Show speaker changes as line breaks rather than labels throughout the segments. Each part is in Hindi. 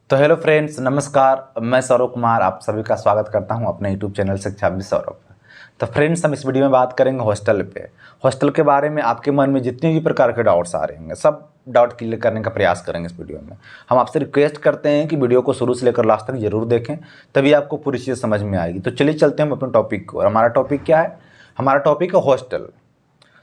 तो हेलो फ्रेंड्स, नमस्कार। मैं सौरभ कुमार आप सभी का स्वागत करता हूं अपने यूट्यूब चैनल शिक्षा विद सौरभ पर। तो फ्रेंड्स, हम इस वीडियो में बात करेंगे हॉस्टल पे। हॉस्टल के बारे में आपके मन में जितने भी प्रकार के डाउट्स आ रहे होंगे, सब डाउट क्लियर करने का प्रयास करेंगे इस वीडियो में। हम आपसे रिक्वेस्ट करते हैं कि वीडियो को शुरू से लेकर लास्ट तक जरूर देखें, तभी आपको पूरी चीज़ समझ में आएगी। तो चलिए चलते हैं हम अपने टॉपिक को। और हमारा टॉपिक क्या है? हमारा टॉपिक है हॉस्टल।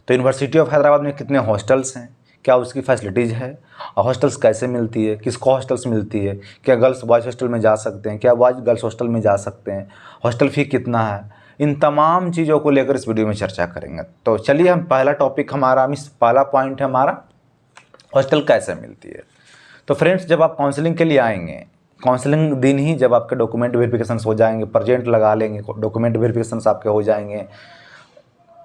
तो यूनिवर्सिटी ऑफ हैदराबाद में कितने हॉस्टल्स हैं, क्या उसकी फैसिलिटीज़ है, हॉस्टल्स कैसे मिलती है, किसको हॉस्टल्स मिलती है, क्या गर्ल्स बॉयज़ हॉस्टल में जा सकते हैं, क्या बॉयज़ गर्ल्स हॉस्टल में जा सकते हैं, हॉस्टल फ़ी कितना है, इन तमाम चीज़ों को लेकर इस वीडियो में चर्चा करेंगे। तो चलिए, हम पहला टॉपिक हमारा पहला पॉइंट है हमारा हॉस्टल कैसे मिलती है। तो फ्रेंड्स, जब आप काउंसलिंग के लिए आएंगे, काउंसलिंग दिन ही जब आपके डॉक्यूमेंट वेरिफिकेशन हो जाएंगे, प्रेजेंट लगा लेंगे, डॉक्यूमेंट वेरिफिकेशन आपके हो जाएंगे,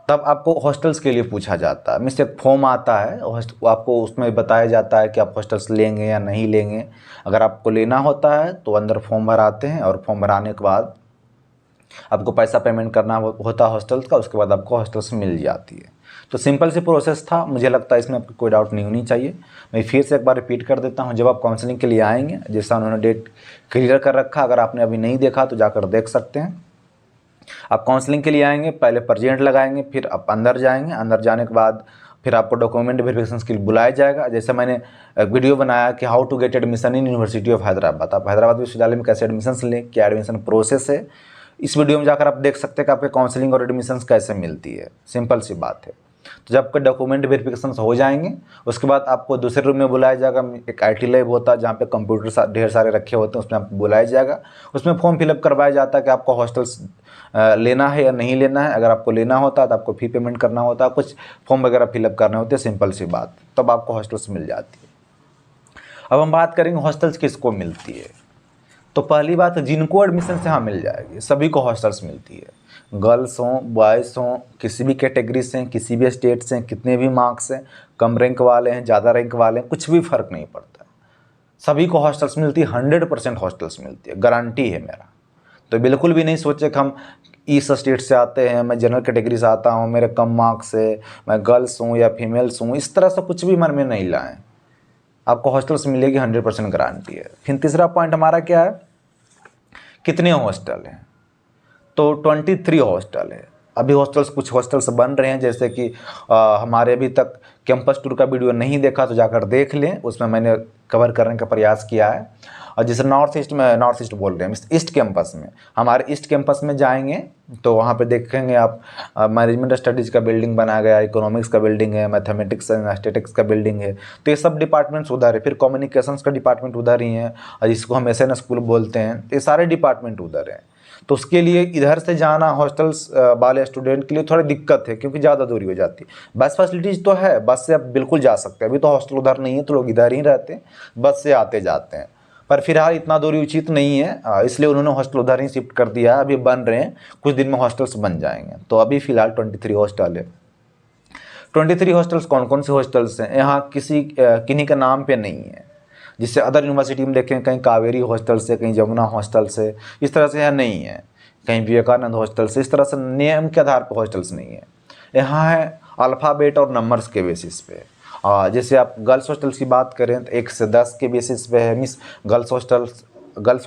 तब आपको हॉस्टल्स के लिए पूछा जाता है। मीन्स एक फॉर्म आता है, आपको उसमें बताया जाता है कि आप हॉस्टल्स लेंगे या नहीं लेंगे। अगर आपको लेना होता है तो अंदर फॉर्म भराते हैं, और फॉर्म भराने के बाद आपको पैसा पेमेंट करना होता है हॉस्टल्स का। उसके बाद आपको हॉस्टल्स मिल जाती है। तो सिंपल सी प्रोसेस था। मुझे लगता है इसमें आपको कोई डाउट नहीं होनी चाहिए। मैं फिर से एक बार रिपीट कर देता हूँ। जब आप काउंसलिंग के लिए आएंगे, जैसा उन्होंने डेट क्लियर कर रखा, अगर आपने अभी नहीं देखा तो जाकर देख सकते हैं। आप काउंसलिंग के लिए आएंगे, पहले प्रेजेंट लगाएंगे, फिर आप अंदर जाएंगे। अंदर जाने के बाद फिर आपको डॉक्यूमेंट वेरिफिकेशन के लिए बुलाया जाएगा। जैसे मैंने वीडियो बनाया कि how to get admission in university of Hyderabad, आप हैदराबाद विश्वविद्यालय में कैसे एडमिशन लें, क्या एडमिशन प्रोसेस है, इस वीडियो में जाकर आप देख सकते हैं कि आपके काउंसलिंग और एडमिशन कैसे मिलती है। सिंपल सी बात है। तो जब आपके डॉक्यूमेंट वेरिफिकेशन हो जाएंगे, उसके बाद आपको दूसरे रूम में बुलाया जाएगा। एक IT लैब होता है जहाँ पे कंप्यूटर ढेर सारे रखे होते हैं, उसमें आपको बुलाया जाएगा। उसमें फॉर्म फिलअप करवाया जाता है कि आपको हॉस्टल्स लेना है या नहीं लेना है। अगर आपको लेना होता है तो आपको फ़ी पेमेंट करना होता है, कुछ फॉर्म वगैरह फिलअप करने होते हैं। सिंपल सी बात, तब आपको हॉस्टल्स मिल जाती है। अब हम बात करेंगे हॉस्टल्स किसको मिलती है। तो पहली बात, जिनको एडमिशन से हाँ मिल जाएगी, सभी को हॉस्टल्स मिलती है। गर्ल्स हों, बॉयज़ हों, किसी भी कैटेगरी से, किसी भी स्टेट से, कितने भी मार्क्स हैं, कम रैंक वाले हैं, ज़्यादा रैंक वाले हैं, कुछ भी फ़र्क नहीं पड़ता। सभी को हॉस्टल्स मिलती है। 100% हॉस्टल्स मिलती है, गारंटी है मेरा। तो बिल्कुल भी नहीं सोचे कि हम इस स्टेट से आते हैं, मैं जनरल कैटेगरी से आता हूँ, मेरे कम मार्क्स है, मैं गर्ल्स हूँ या फीमेल्स हूँ, इस तरह से कुछ भी मन में नहीं लाएं। आपको हॉस्टल्स मिलेगी, 100% गारंटी है। फिर तीसरा पॉइंट हमारा क्या है, कितने हॉस्टल हैं। तो 23 हॉस्टल है। अभी हॉस्टल्स, कुछ हॉस्टल्स बन रहे हैं, जैसे कि हमारे अभी तक कैंपस टूर का वीडियो नहीं देखा तो जाकर देख लें, उसमें मैंने कवर करने का प्रयास किया है। और जैसे नॉर्थ ईस्ट बोल रहे हैं, ईस्ट कैंपस में, हमारे ईस्ट कैंपस में जाएंगे तो वहाँ पे देखेंगे आप, मैनेजमेंट स्टडीज़ का बिल्डिंग बनाया गया, इकोनॉमिक्स का बिल्डिंग है, मैथमेटिक्स एंड स्टैटिस्टिक्स का बिल्डिंग है। तो ये सब डिपार्टमेंट्स उधर है। फिर कम्युनिकेशंस का डिपार्टमेंट उधर ही है, और जिसको हम SN स्कूल बोलते हैं। ये सारे डिपार्टमेंट उधर हैं। तो उसके लिए इधर से जाना हॉस्टल्स वाले स्टूडेंट के लिए थोड़ी दिक्कत है, क्योंकि ज़्यादा दूरी हो जाती है। बस फैसिलिटीज़ तो है, बस से आप बिल्कुल जा सकते हैं। अभी तो हॉस्टल उधर नहीं है तो लोग इधर ही रहते हैं, बस से आते जाते हैं। पर फिलहाल इतना दूरी उचित नहीं है, इसलिए उन्होंने हॉस्टल उधर ही शिफ्ट कर दिया है। अभी बन रहे हैं, कुछ दिन में हॉस्टल्स बन जाएंगे। तो अभी फ़िलहाल 23 हॉस्टल है। 23 हॉस्टल्स कौन कौन से हॉस्टल्स हैं, यहाँ किन्हीं का नाम पे नहीं है। जिससे अदर यूनिवर्सिटी में देखें, कहीं कावेरी हॉस्टल से, कहीं जमुना हॉस्टल से, इस तरह से यहाँ नहीं है। कहीं विवेकानंद हॉस्टल से, इस तरह से नियम के आधार पर हॉस्टल्स नहीं है। यहाँ है अल्फ़ाबेट और नंबर्स के बेसिस पे। जैसे आप गर्ल्स हॉस्टल्स की बात करें तो 1 से 10 के बेसिस पे है। मीन्स गर्ल्स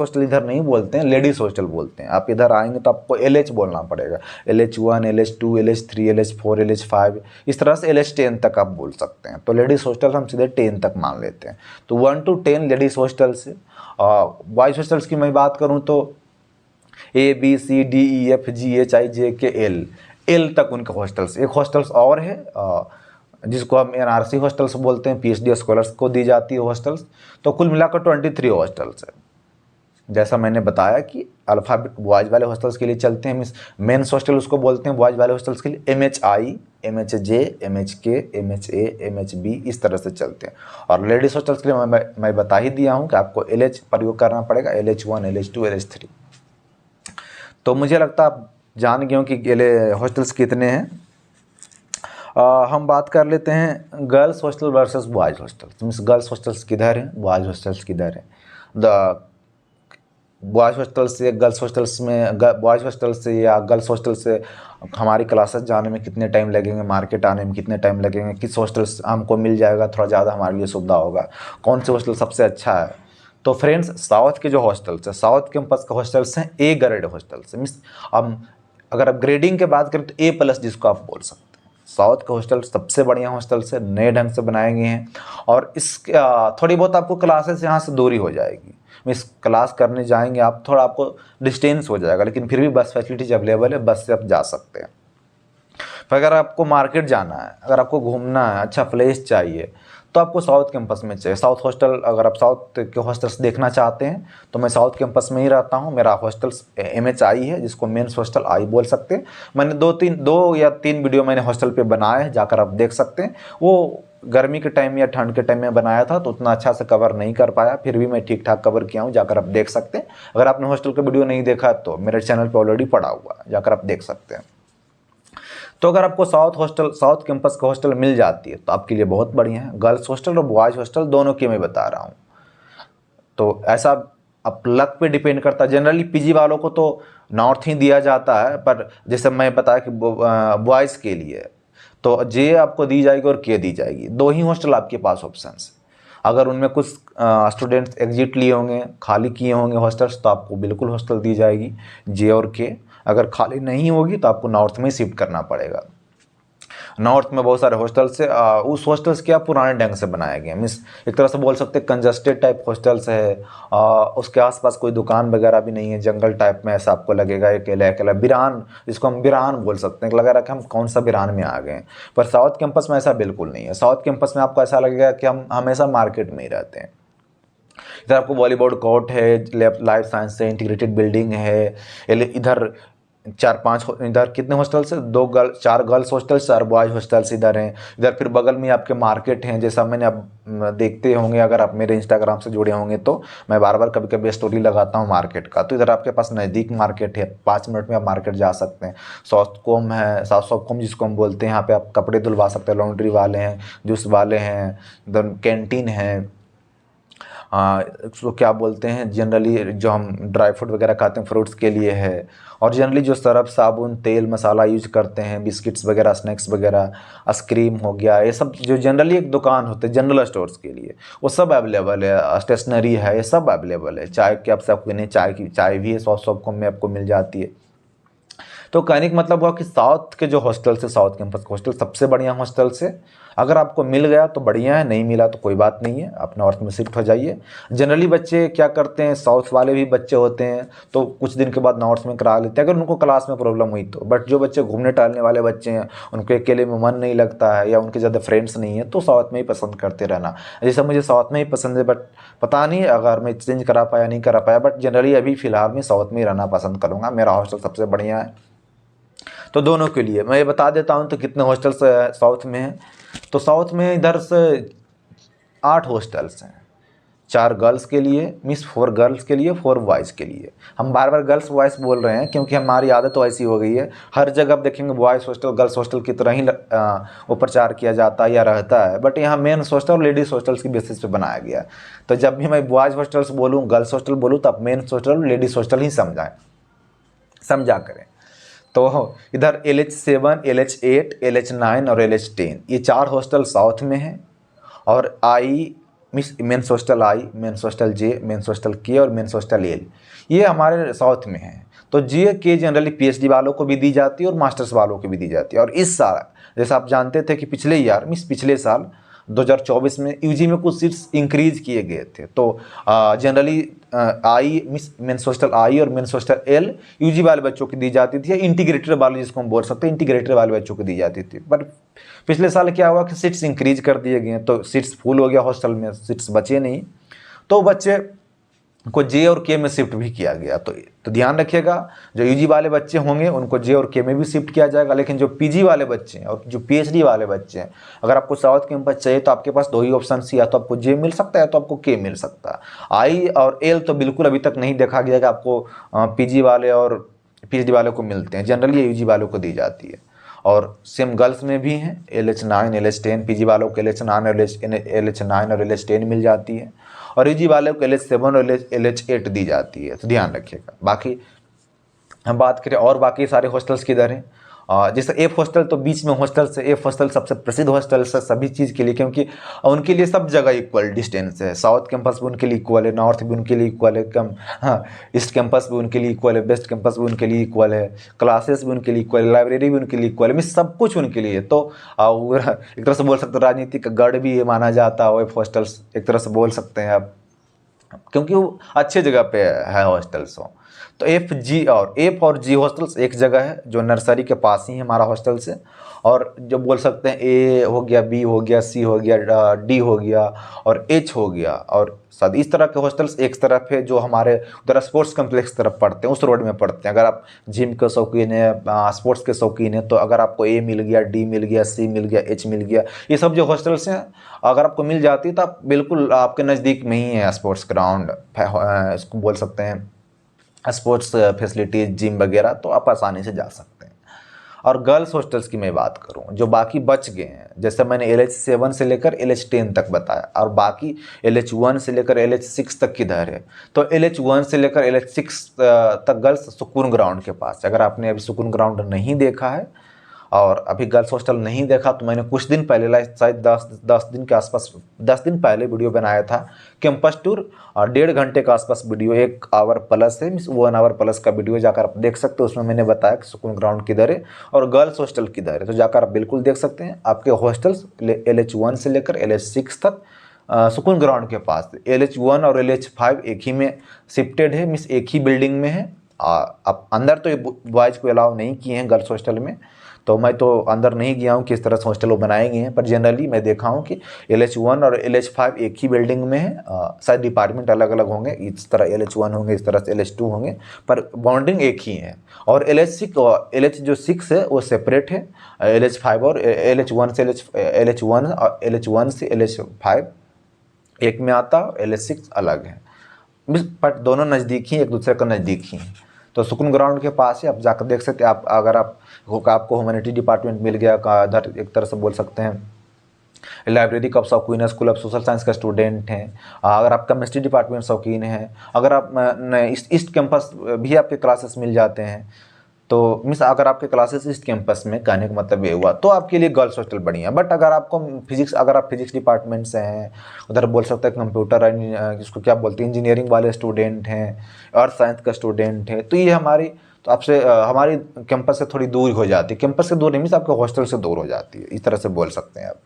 हॉस्टल इधर नहीं बोलते हैं, लेडीज़ हॉस्टल बोलते हैं। आप इधर आएंगे तो आपको LH बोलना पड़ेगा। LH1, LH2, LH3, LH4, LH5, इस तरह से LH10 तक आप बोल सकते हैं। तो लेडीज़ हॉस्टल हम सीधे 10 तक मान लेते हैं। तो 1 to 10 लेडीज़ हॉस्टल से। बॉयज़ हॉस्टल्स की मैं बात करूँ तो ABCDEFGHIJKL तक उनके हॉस्टल्स। एक हॉस्टल्स और है जिसको हम NRC हॉस्टल्स बोलते हैं, PhD स्कॉलर्स को दी जाती है हॉस्टल्स। तो कुल मिलाकर 23 हॉस्टल्स है। जैसा मैंने बताया कि अल्फ़ाबेट बॉयज़ वाले हॉस्टल्स के लिए चलते हैं, मीन्स मेंस हॉस्टल उसको बोलते हैं बॉयज़ वाले हॉस्टल्स के लिए। MHI, MHJ, MHK, MHA, MHB, इस तरह से चलते हैं। और लेडीज़ हॉस्टल्स के लिए मैं बता ही दिया हूँ कि आपको LH प्रयोग करना पड़ेगा, LH1, LH2, LH3। तो मुझे लगता है आप जान गए हो कि हॉस्टल्स कितने हैं। हम बात कर लेते हैं girls hostel versus boys hostels. Means girls hostels किधर हैं, बॉयज़ हॉस्टल्स किधर हैं। द बॉयज़ हॉस्टल से गर्ल्स हॉस्टल्स में, बॉयज़ हॉस्टल से या गर्ल्स हॉस्टल से हमारी क्लासेस जाने में कितने टाइम लगेंगे, मार्केट आने में कितने टाइम लगेंगे, किस हॉस्टल हमको मिल जाएगा थोड़ा ज़्यादा हमारे लिए सुविधा होगा, कौन से हॉस्टल सबसे अच्छा है। तो फ्रेंड्स साउथ के जो हॉस्टल्स हैं, साउथ कैंपस के हॉस्टल्स हैं ए ग्रेड हॉस्टल्स, मीन्स अब अगर आप ग्रेडिंग के बात करें तो ए प्लस जिसको आप बोल सकते हैं। साउथ के हॉस्टल सबसे बढ़िया हॉस्टल्स है, नए ढंग से बनाए गए हैं और इस थोड़ी बहुत आपको क्लासेस यहाँ से दूरी हो जाएगी, मीन्स क्लास करने जाएंगे आप, थोड़ा आपको डिस्टेंस हो जाएगा, लेकिन फिर भी बस फैसिलिटीज अवेलेबल है, बस से आप जा सकते हैं। फिर अगर आपको मार्केट जाना है, अगर आपको घूमना है, अच्छा प्लेस चाहिए, तो आपको साउथ कैंपस में चाहिए। साउथ हॉस्टल, अगर आप साउथ के हॉस्टल्स देखना चाहते हैं तो मैं साउथ कैंपस में ही रहता हूँ। मेरा हॉस्टल्स MHI है, जिसको मेंस हॉस्टल आई बोल सकते हैं। मैंने दो या तीन वीडियो मैंने हॉस्टल पे बनाए हैं, जाकर आप देख सकते हैं। वो गर्मी के टाइम या ठंड के टाइम में बनाया था तो उतना अच्छा से कवर नहीं कर पाया, फिर भी मैं ठीक ठाक कवर किया हूँ, जाकर आप देख सकते हैं। अगर आपने हॉस्टल का वीडियो नहीं देखा तो मेरे चैनल पर ऑलरेडी पड़ा हुआ है, जाकर आप देख सकते हैं। तो अगर आपको साउथ कैंपस का हॉस्टल मिल जाती है तो आपके लिए बहुत बढ़िया है। गर्ल्स हॉस्टल और बॉयज़ हॉस्टल दोनों की मैं बता रहा हूँ। तो ऐसा अब लक पे डिपेंड करता है। जनरली PG वालों को तो नॉर्थ ही दिया जाता है, पर जैसे मैं बताया कि बॉयज़ के लिए तो जे आपको दी जाएगी और के दी जाएगी। दो ही हॉस्टल आपके पास ऑप्शंस। अगर उनमें कुछ स्टूडेंट्स एग्जिट लिए होंगे, खाली किए होंगे हॉस्टल्स, तो आपको बिल्कुल हॉस्टल दी जाएगी जे और के। अगर खाली नहीं होगी तो आपको नॉर्थ में शिफ्ट करना पड़ेगा। नॉर्थ में बहुत सारे हॉस्टल्स है, उस हॉस्टल्स क्या पुराने ढंग से बनाए गए हैं, मीन्स एक तरह से बोल सकते हैं कंजस्टेड टाइप हॉस्टल्स है। उसके आसपास कोई दुकान वगैरह भी नहीं है, जंगल टाइप में ऐसा आपको लगेगा, अकेला अकेला वीरान, जिसको हम वीरान बोल सकते हैं, लगा रहा कि हम कौन सा वीरान में आ गए हैं। पर साउथ कैंपस में ऐसा बिल्कुल नहीं है। साउथ कैंपस में आपको ऐसा लगेगा कि हम हमेशा मार्केट में ही रहते हैं। इधर आपको वॉलीबॉल कोर्ट है, लाइफ साइंस से इंटीग्रेटेड बिल्डिंग है। इधर 4-5 इधर कितने हॉस्टल्स है, 4 गर्ल्स हॉस्टल्स, 4 बॉयज़ हॉस्टल्स इधर हैं। इधर फिर बगल में आपके मार्केट हैं, जैसा मैंने अब देखते होंगे, अगर आप मेरे इंस्टाग्राम से जुड़े होंगे तो मैं बार बार कभी कभी स्टोरी लगाता हूँ मार्केट का। तो इधर आपके पास नज़दीक मार्केट है, 5 मिनट में आप मार्केट जा सकते हैं। सॉफ्टकॉम है, सॉफ्टकॉम जिसको हम बोलते हैं, यहाँ पे आप कपड़े धुलवा सकते हैं, लॉन्ड्री वाले हैं, जूस वाले हैं, इधर कैंटीन है। उसको क्या बोलते हैं, जनरली जो हम ड्राई फ्रूट वगैरह खाते हैं फ्रूट्स के लिए है। और जनरली जो सरफ साबुन तेल मसाला यूज करते हैं, बिस्किट्स वगैरह स्नैक्स वगैरह, आइसक्रीम हो गया, ये सब जो जनरली एक दुकान होते हैं जनरल स्टोर्स के लिए, वो सब अवेलेबल है। स्टेशनरी है, ये सब अवेलेबल है। चाय के आप सब पीने, चाय भी है, सॉफ्ट कॉम में आपको मिल जाती है। तो कहने का मतलब हुआ कि साउथ के जो हॉस्टल्स है, साउथ कैंपस हॉस्टल सबसे बढ़िया हॉस्टल्स है। अगर आपको मिल गया तो बढ़िया है, नहीं मिला तो कोई बात नहीं है, आप नॉर्थ में शिफ्ट हो जाइए। जनरली बच्चे क्या करते हैं, साउथ वाले भी बच्चे होते हैं तो कुछ दिन के बाद नॉर्थ में करा लेते हैं, अगर उनको क्लास में प्रॉब्लम हुई तो। बट जो बच्चे घूमने टहलने वाले बच्चे हैं, उनके अकेले में मन नहीं लगता है या उनके ज़्यादा फ्रेंड्स नहीं है, तो साउथ में ही पसंद करते रहना। जैसे मुझे साउथ में ही पसंद है, बट पता नहीं अगर मैं चेंज करा पाया नहीं करा पाया, बट जनरली अभी फ़िलहाल मैं साउथ में ही रहना पसंद करूँगा। मेरा हॉस्टल सबसे बढ़िया है। तो दोनों के लिए मैं ये बता देता हूँ तो कितने हॉस्टल्स साउथ में हैं। तो साउथ में इधर से 8 हॉस्टल्स हैं, 4 गर्ल्स के लिए, मीन्स 4 गर्ल्स के लिए, 4 बॉयज़ के लिए। हम बार बार गर्ल्स बॉयज़ बोल रहे हैं क्योंकि हमारी आदत तो ऐसी हो गई है, हर जगह आप देखेंगे बॉयज़ हॉस्टल गर्ल्स हॉस्टल की तरह ही वो प्रचार किया जाता है या रहता है। बट यहाँ मेन हॉस्टल और लेडीज़ हॉस्टल्स की बेसिस पे बनाया गया है। तो जब भी मैं बॉयज़ हॉस्टल्स बोलूँ, गर्ल्स हॉस्टल बोलूँ, तो आप मेन हॉस्टल लेडीज़ हॉस्टल ही समझा करें। तो इधर LH7, LH8, LH9 और LH10 ये 4 हॉस्टल साउथ में हैं। और आई mains hostel I, mains hostel J, mains hostel के और मेंस हॉस्टल एल, ये हमारे साउथ में हैं। तो जे के जनरली PhD वालों को भी दी जाती है और मास्टर्स वालों को भी दी जाती है। और इस साल जैसा आप जानते थे कि पिछले साल 2024 में UG में कुछ सीट्स इंक्रीज किए गए थे। तो generally I mains hostel I और मेंस हॉस्टल एल UG वाले बच्चों को दी जाती थी, या इंटीग्रेटेड वाले जिसको हम बोल सकते हैं, इंटीग्रेटेड वाले बच्चों को दी जाती थी। बट पिछले साल क्या हुआ कि सीट्स इंक्रीज कर दिए गए, तो सीट्स फुल हो गया हॉस्टल में, सीट्स बचे नहीं, तो बच्चे को जे और के में शिफ्ट भी किया गया। तो ध्यान रखिएगा, जो UG वाले बच्चे होंगे उनको जे और के में भी शिफ्ट किया जाएगा। लेकिन जो PG वाले बच्चे हैं और जो PhD वाले बच्चे हैं, अगर आपको साउथ कैंपस चाहिए तो आपके पास 2 ही ऑप्शन, या तो आपको जे मिल सकता है या तो आपको के मिल सकता है। आई और एल तो बिल्कुल अभी तक नहीं देखा गया कि आपको PG वाले और PhD वाले को मिलते हैं, जनरली UG वालों को दी जाती है। और सेम गर्ल्स में भी हैं, LH9, LH10, PG वालों को LH9 और LH10 मिल जाती है, और UG वालों को LH7 और LH8 दी जाती है। तो ध्यान रखिएगा। बाकी हम बात करें और बाकी सारे हॉस्टल्स किधर हैं, जैसे एफ हॉस्टल तो बीच में हॉस्टल से, एफ हॉस्टल सबसे प्रसिद्ध हॉस्टल है सभी चीज़ के लिए, क्योंकि उनके लिए सब जगह इक्वल डिस्टेंस है। साउथ कैंपस भी उनके लिए इक्वल है, नॉर्थ भी उनके लिए इक्वल है, हाँ ईस्ट कैंपस भी उनके लिए इक्वल है, वेस्ट कैंपस भी उनके लिए इक्वल है, क्लासेस भी उनके लिए इक्वल है, लाइब्रेरी भी उनके लिए इक्वल है, मीन सब कुछ उनके लिए। तो एक तरह से बोल सकते हो राजनीतिक गढ़ भी ये माना जाता है एफ हॉस्टल्स, एक तरह से बोल सकते हैं आप, क्योंकि वो अच्छे जगह पे है हॉस्टल्स हो। तो एफ और जी हॉस्टल्स एक जगह है जो नर्सरी के पास ही है हमारा हॉस्टल से। और जो बोल सकते हैं ए हो गया, बी हो गया, सी हो गया, डी हो गया और एच हो गया, और शायद इस तरह के हॉस्टल्स एक तरफ है जो हमारे उधर स्पोर्ट्स कम्प्लेक्स तरफ पढ़ते हैं, उस रोड में पढ़ते हैं। अगर आप जिम के शौकीन है, स्पोर्ट्स के शौकीन है, तो अगर आपको ए मिल गया, डी मिल गया, सी मिल गया, एच मिल गया, ये सब जो हॉस्टल्स हैं अगर आपको मिल जाती है तो आप बिल्कुल आपके नज़दीक में ही है स्पोर्ट्स ग्राउंड, इसको बोल सकते हैं स्पोर्ट्स फैसिलिटीज़, जिम वगैरह, तो आप आसानी से जा सकते हैं। और गर्ल्स हॉस्टल्स की मैं बात करूं जो बाकी बच गए हैं, जैसे मैंने LH7 से लेकर LH10 तक बताया, और बाकी LH1 से लेकर LH6 तक किधर है, तो LH1 से लेकर LH6 तक गर्ल्स सुकून ग्राउंड के पास। अगर आपने अभी सुकून ग्राउंड नहीं देखा है और अभी गर्ल्स हॉस्टल नहीं देखा, तो मैंने कुछ दिन पहले शायद 10 दिन के आसपास, 10 दिन पहले वीडियो बनाया था कैंपस टूर, और 1.5 घंटे के आसपास वीडियो, 1 आवर प्लस है, मीन्स 1 आवर प्लस का वीडियो, जाकर आप देख सकते हो। उसमें मैंने बताया कि सुकून ग्राउंड किधर है और गर्ल्स हॉस्टल किधर है, तो जाकर आप बिल्कुल देख सकते हैं। आपके हॉस्टल्स LH1 से लेकर LH6 तक सुकून ग्राउंड के पास, LH1 और LH5 एक ही में शिफ्टेड है, मीन्स एक ही बिल्डिंग में है। अब अंदर तो ये बॉयज़ को अलाउ नहीं किए हैं गर्ल्स हॉस्टल में, तो मैं तो अंदर नहीं गया हूँ किस तरह से हॉस्टल वो बनाए गए हैं, पर जनरली मैं देखा हूँ कि LH1 और LH5 एक ही बिल्डिंग में है। शायद डिपार्टमेंट अलग अलग होंगे, इस तरह LH1 होंगे, इस तरह से LH2 होंगे, पर बाउंडिंग एक ही है। और LH जो 6 है वो सेपरेट है, LH5 और LH1 से LH1 से LH5 एक में आता है, LH6 अलग है, बट दोनों नज़दीक ही, एक दूसरे का नज़दीक ही है। तो सुकून ग्राउंड के पास है, आप जाकर देख सकते हैं। आप अगर आपको ह्यूमैनिटी डिपार्टमेंट मिल गया, इधर एक तरह से बोल सकते हैं लाइब्रेरी का शौकीन है, स्कूल ऑफ सोशल साइंस का स्टूडेंट हैं, अगर आप केमिस्ट्री डिपार्टमेंट शौकीन है, अगर आप ईस्ट कैंपस भी आपके क्लासेस मिल जाते हैं, तो मीन्स अगर आपके क्लासेस इस कैंपस में, कहने का मतलब ये हुआ, तो आपके लिए गर्ल्स हॉस्टल बढ़िया। बट अगर आप फिजिक्स डिपार्टमेंट से हैं, उधर बोल सकते हैं कंप्यूटर, जिसको क्या बोलते हैं, इंजीनियरिंग वाले स्टूडेंट हैं, अर्थ साइंस का स्टूडेंट है, तो ये हमारी कैंपस से थोड़ी दूर हो जाती है। कैंपस से दूर नहीं, मीन्स आपके हॉस्टल से दूर हो जाती है, इस तरह से बोल सकते हैं आप।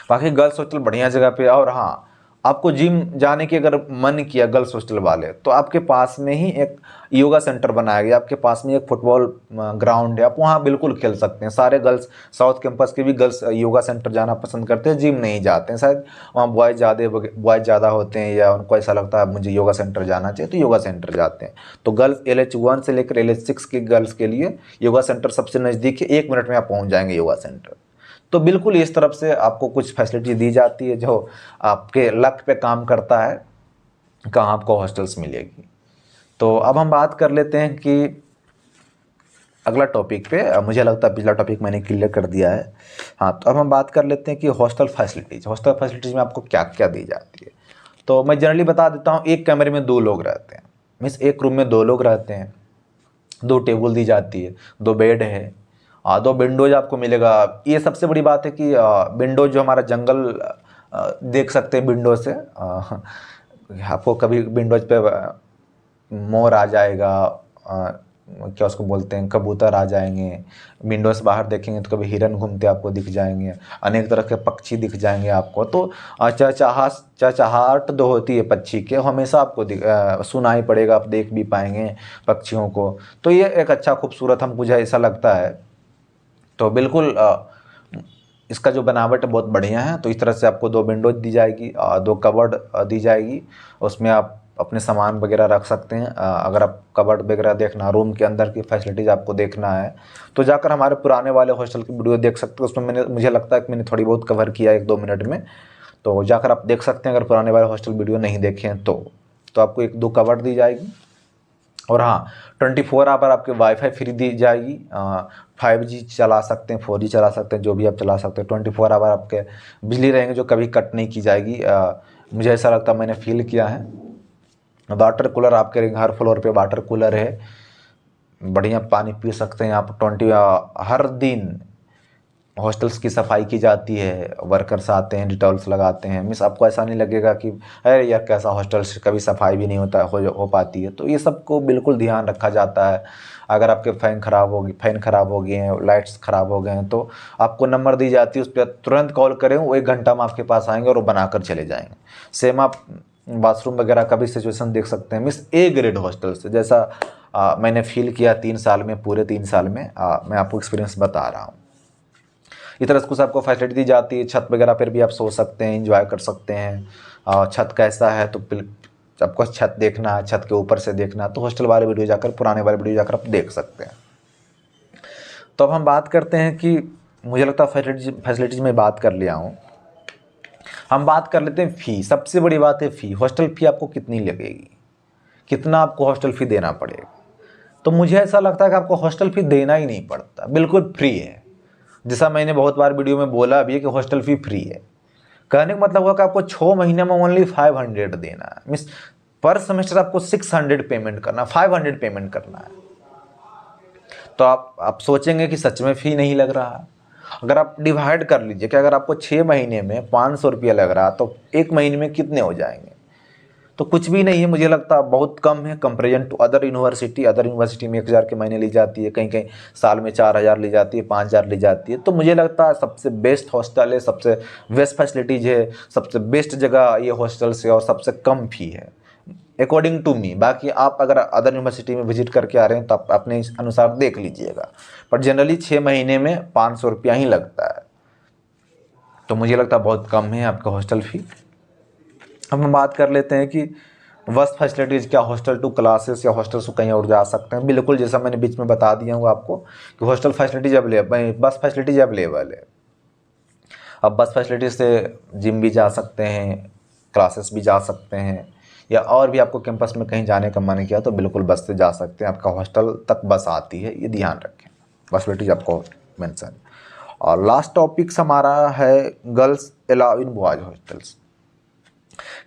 बाकी गर्ल्स हॉस्टल बढ़िया जगह पे। और हाँ, आपको जिम जाने की अगर मन किया गर्ल्स हॉस्टल वाले, तो आपके पास में ही एक योगा सेंटर बनाया गया, आपके पास में एक फुटबॉल ग्राउंड है, आप वहाँ बिल्कुल खेल सकते हैं। सारे गर्ल्स, साउथ कैंपस के भी गर्ल्स योगा सेंटर जाना पसंद करते हैं, जिम नहीं जाते हैं। शायद वहाँ बॉयज़ ज़्यादा होते हैं, या उनको ऐसा लगता है मुझे योगा सेंटर जाना चाहिए, तो योगा सेंटर जाते हैं। तो गर्ल्स LH1 से लेकर LH6 के गर्ल्स के लिए योगा सेंटर सबसे नज़दीक है, 1 मिनट में आप पहुँच जाएंगे योगा सेंटर। तो बिल्कुल इस तरफ से आपको कुछ फैसिलिटी दी जाती है जो आपके लक पे काम करता है, कहाँ आपको हॉस्टल्स मिलेगी। तो अब हम बात कर लेते हैं कि अगला टॉपिक पे, मुझे लगता है पिछला टॉपिक मैंने क्लियर कर दिया है। हाँ, तो अब हम बात कर लेते हैं कि हॉस्टल फैसिलिटीज़ में आपको क्या क्या दी जाती है। तो मैं जनरली बता देता हूँ, एक कमरे में 2 लोग रहते हैं, मीन्स एक रूम में 2 लोग रहते हैं, 2 टेबल दी जाती है, 2 बेड है, 2 विंडोज आपको मिलेगा। ये सबसे बड़ी बात है कि विंडोज जो हमारा जंगल देख सकते हैं विंडो से, आपको कभी विंडोज पे मोर आ जाएगा, क्या उसको बोलते हैं, कबूतर आ जाएंगे, विंडो से बाहर देखेंगे तो कभी हिरन घूमते आपको दिख जाएंगे, अनेक तरह के पक्षी दिख जाएंगे आपको। तो चहचहाट जो होती है पक्षी के, हमेशा आपको सुनाई पड़ेगा, आप देख भी पाएंगे पक्षियों को। तो ये एक अच्छा खूबसूरत मुझे ऐसा लगता है। तो बिल्कुल इसका जो बनावट है बहुत बढ़िया है। तो इस तरह से आपको 2 विंडोज दी जाएगी, 2 कबर्ड दी जाएगी, उसमें आप अपने सामान वगैरह रख सकते हैं। अगर आप कबर्ड वगैरह देखना, रूम के अंदर की फैसिलिटीज़ आपको देखना है, तो जाकर हमारे पुराने वाले हॉस्टल की वीडियो देख सकते हो। उसमें मुझे लगता है कि मैंने थोड़ी बहुत कवर किया 1-2 मिनट में, तो जाकर आप देख सकते हैं अगर पुराने वाले हॉस्टल वीडियो नहीं देखे हैं तो आपको 1-2 कबर्ड दी जाएगी। और हाँ, 24 आवर आपके वाईफाई फ्री दी जाएगी, 5G चला सकते हैं, 4G चला सकते हैं, जो भी आप चला सकते हैं। 24 आवर आपके बिजली रहेंगे जो कभी कट नहीं की जाएगी। मुझे ऐसा लगता है, मैंने फील किया है। वाटर कूलर आपके हर फ्लोर पे वाटर कूलर है, बढ़िया पानी पी सकते हैं आप। हर दिन हॉस्टल्स की सफाई की जाती है, वर्कर्स आते हैं, डिटॉल्स लगाते हैं। मीन्स आपको ऐसा नहीं लगेगा कि अरे यार कैसा हॉस्टल से कभी सफाई भी नहीं हो पाती है। तो ये सबको बिल्कुल ध्यान रखा जाता है। अगर आपके फैन ख़राब हो गए हैं, लाइट्स ख़राब हो गए हैं, तो आपको नंबर दी जाती है, उस पर तुरंत कॉल करें, वो 1 घंटा में आपके पास आएंगे और वो बना कर चले जाएंगे। सेम आप बाथरूम वगैरह का भी सिचुएशन देख सकते हैं। मीन्स ए ग्रेड हॉस्टल से, जैसा मैंने फील किया 3 साल में, पूरे 3 साल में मैं आपको एक्सपीरियंस बता रहा हूँ। इस तरह से कुछ आपको फैसिलिटी दी जाती है। छत वगैरह पर भी आप सो सकते हैं, एंजॉय कर सकते हैं। छत कैसा है तो आपको छत देखना है, छत के ऊपर से देखना, तो हॉस्टल वाले वीडियो जाकर, पुराने वाले वीडियो जाकर आप देख सकते हैं। तो अब हम बात करते हैं कि मुझे लगता है फैसिलिटीज में बात कर लिया हूँ। हम बात कर लेते हैं फ़ी। सबसे बड़ी बात है फ़ी। हॉस्टल फ़ी आपको कितनी लगेगी, कितना आपको हॉस्टल फ़ी देना पड़ेगा। तो मुझे ऐसा लगता है कि आपको हॉस्टल फ़ी देना ही नहीं पड़ता, बिल्कुल फ्री है। जैसा मैंने बहुत बार वीडियो में बोला भी है कि हॉस्टल फ़ी फ्री है। कहने का मतलब हुआ कि आपको 6 महीने में ओनली 500 देना है। मीन्स पर सेमेस्टर आपको 600 पेमेंट करना, 500 पेमेंट करना है। तो आप सोचेंगे कि सच में फ़ी नहीं लग रहा। अगर आप डिवाइड कर लीजिए कि अगर आपको 6 महीने में 500 रुपया लग रहा तो 1 महीने में कितने हो जाएंगे, तो कुछ भी नहीं है। मुझे लगता है बहुत कम है comparison to other university. Other university में 1000 के महीने ली जाती है, कहीं कहीं साल में 4000 ली जाती है, 5000 ली जाती है। तो मुझे लगता है सबसे बेस्ट हॉस्टल है, सबसे बेस्ट फैसिलिटीज़ है, सबसे बेस्ट जगह ये हॉस्टल से, और सबसे कम फ़ी है अकॉर्डिंग टू मी। बाकी आप अगर अदर यूनिवर्सिटी में विजिट करके आ रहे हैं तो आप अपने अनुसार देख लीजिएगा, पर जनरली 6 महीने में 500 रुपया ही लगता है। तो मुझे लगता है बहुत कम है आपका हॉस्टल फ़ी। अब हम बात कर लेते हैं कि बस फैसिलिटीज़ क्या, हॉस्टल टू क्लासेस या हॉस्टल से कहीं और जा सकते हैं। बिल्कुल जैसा मैंने बीच में बता दिया हूँ आपको कि हॉस्टल फैसिलिटीज अवेलेबल, बस फैसिलिटीज अवेलेबल है। अब बस फैसिलिटीज से जिम भी जा सकते हैं, क्लासेस भी जा सकते हैं, या और भी आपको कैंपस में कहीं जाने का मन किया तो बिल्कुल बस से जा सकते हैं। आपका हॉस्टल तक बस आती है, ये ध्यान रखें। बस फैसिलिटीज आपको मेंशन। और लास्ट टॉपिक्स हमारा है girls allow in boys hostels.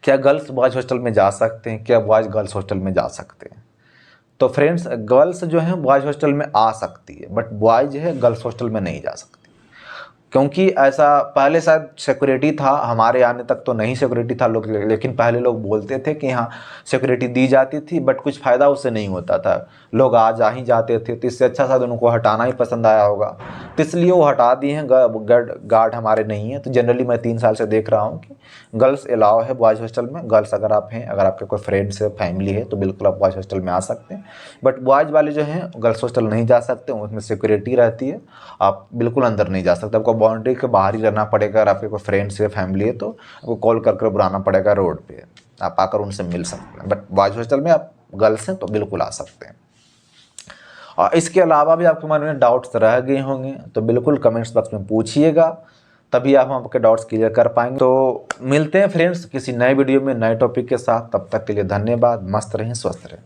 क्या गर्ल्स बॉयज़ हॉस्टल में जा सकते हैं, क्या बॉयज़ गर्ल्स हॉस्टल में जा सकते हैं। तो फ्रेंड्स, गर्ल्स जो हैं बॉयज़ हॉस्टल में आ सकती है, बट बॉयज़ जो है गर्ल्स हॉस्टल में नहीं जा सकती। क्योंकि ऐसा पहले शायद सिक्योरिटी था, हमारे आने तक तो नहीं सिक्योरिटी था लोग, लेकिन पहले लोग बोलते थे कि हाँ सिक्योरिटी दी जाती थी, बट कुछ फ़ायदा उससे नहीं होता था, लोग आ जा ही जाते थे। तो इससे अच्छा शायद उनको हटाना ही पसंद आया होगा, तो इसलिए वो हटा दिए हैं। गार्ड हमारे नहीं है। तो जनरली मैं 3 साल से देख रहा हूँ कि गर्ल्स अलाउ है बॉयज़ हॉस्टल में। गर्ल्स अगर आप हैं, अगर आपके कोई फ्रेंड्स है, फैमिली है, तो बिल्कुल आप बॉयज़ हॉस्टल में आ सकते हैं। बट बॉयज़ वाले जो हैं गर्ल्स हॉस्टल नहीं जा सकते, उसमें सिक्योरिटी रहती है, आप बिल्कुल अंदर नहीं जा सकते। आपको बाउंड्री के बाहर ही रहना पड़ेगा। अगर आपके कोई फ्रेंड्स है, फैमिली है, तो आपको कॉल कर बुलाना पड़ेगा रोड पे, आप आकर उनसे मिल सकते हैं। बट बॉयज़ हॉस्टल में आप गर्ल्स हैं तो बिल्कुल आ सकते हैं। और इसके अलावा भी आपके मन में डाउट्स रह गए होंगे तो बिल्कुल कमेंट्स बॉक्स में पूछिएगा, तभी आप आपके डाउट्स क्लियर कर पाएंगे। तो मिलते हैं फ्रेंड्स किसी नए वीडियो में नए टॉपिक के साथ। तब तक के लिए धन्यवाद। मस्त रहें, स्वस्थ रहें।